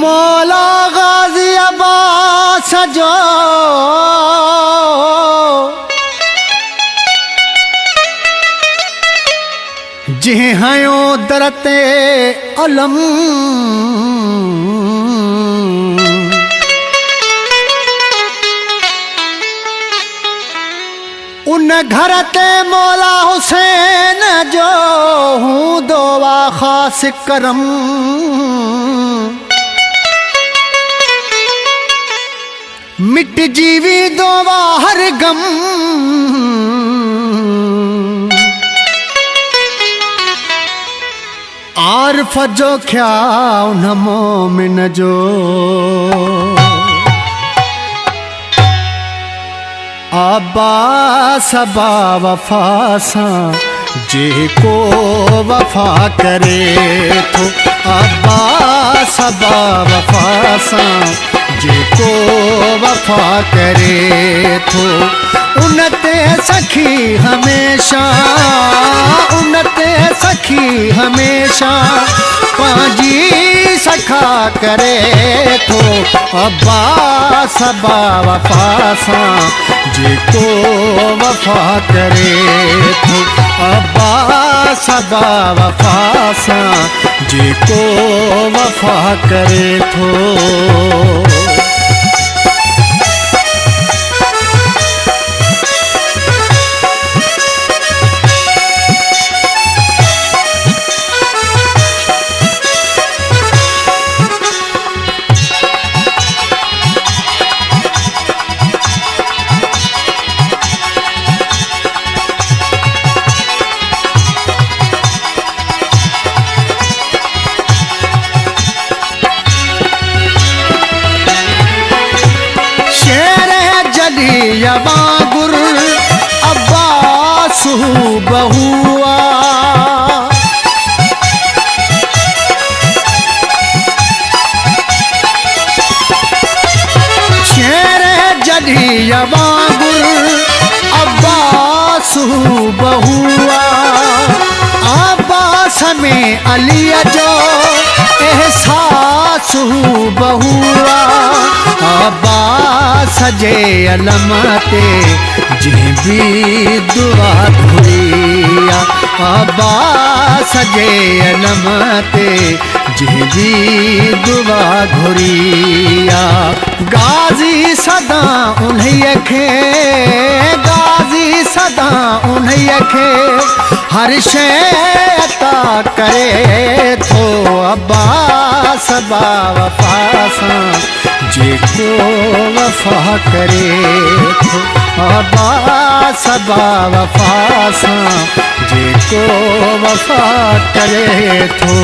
मौला गाजी अब्बास जो जिह हयो दरते अलम उन घर ते मौला हुसैन जो हूँ दोवा खास करम मिट जीवी दोवा हर गम आरफ जो ख्या उन मोमिन जो अब्बास बा वफा सां जेको वफा करे थो अब्बास बा वफा सां जेको वफा करे थो उन ते सखी हमेशा उन ते सखी हमेशा पंहिंजी सखा करे थो अब्बास बा वफा सां जेको वफा करे थो अब्बास बा वफा सां जेको वफा करे थो। वांगुर अब्बास बहुआ शेर जली वांगुर अब्बास बहुआ अब्बास में अली जो एहसास बहुआ अब्बास जे अलम ते जिह भी दुआ घुरिया अब्बास जे अलम ते जिह भी दुआ घुरिया गाजी सदा उन्हीअ खे गाजी सदा उन्हीअ खे हर शइ अता करे थो अब्बास बा वफा सां जेको वफा करे थो अब्बास बा वफा सां जेको वफा करे थो।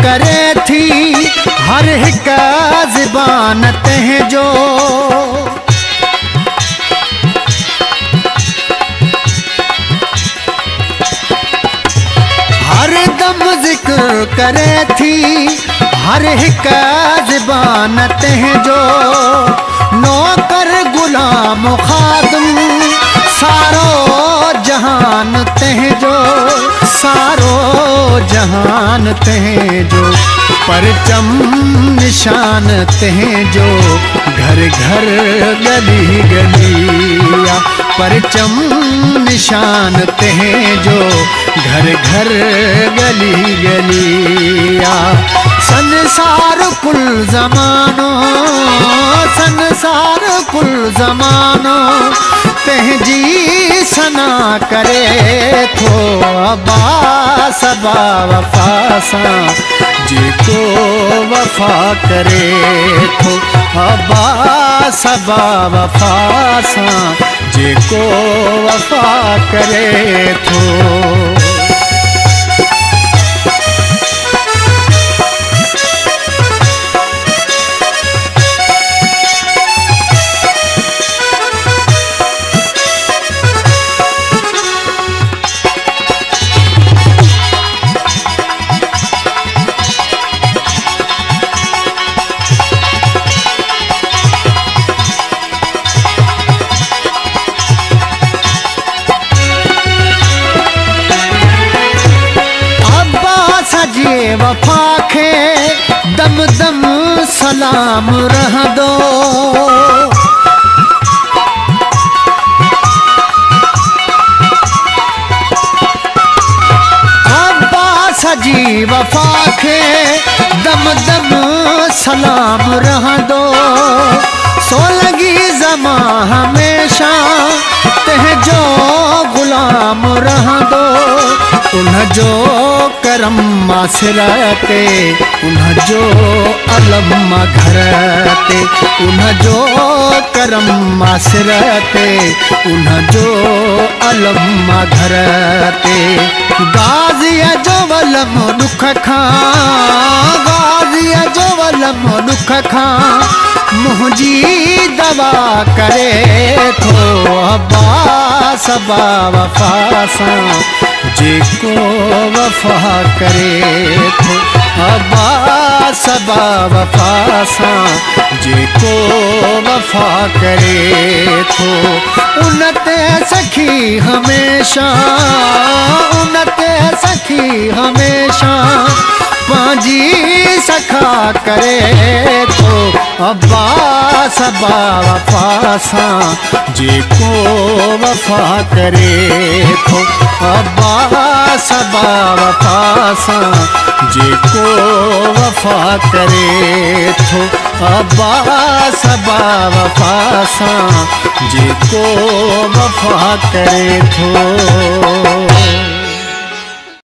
करे थी हर हिक ज़बान तंहिंजो हर दम ज़िक्र करे थी हर हिक ज़बान तंहिंजो नौकर गुलाम खादम सारो जहान तंहिंजो सारो जहान तंहिंजो परचम निशान तंहिंजो घर घर गली गलिया परचम निशान तंहिंजो घर घर गली गलिया संसार कुल ज़मानो संसार कुल ज़मानो तंहिंजी सना करे थो अब्बास बा वफा सां जेको वफा करे थो अब्बास बा वफा सां जेको वफा करे थो। सलाम रहंदो। अब्बास जी वफ़ा खे दम दम सलाम रहंदो। सोलंगी ज़मा हमेशा तंहिंजो ग़ुलाम रहंदो। उनजो करम मां सिर ते, उनजो अलम मां घर ते, उनजो करम मां सिर ते, उनजो अलम मां घर ते। गाज़ीअ जो वलम ॾुख खां, गाज़ीअ जो वलम ॾुख खां मुंहिंजी दवा करे थो। अब्बास बा वफ़ा सां जेको वफ़ा करे थो। अब्बास बा वफ़ा सां जेको वफ़ा करे थो। उन ते सखी हमेशा, उन ते सखी हमेशा पंहिंजी सखा करे थो। अब्बास बा वफ़ा सां जेको वफ़ा करे थो। अब्बास बा वफ़ा सां जेको वफ़ा करे थो। अब्बास बा वफ़ा सां जेको वफ़ा करे थो।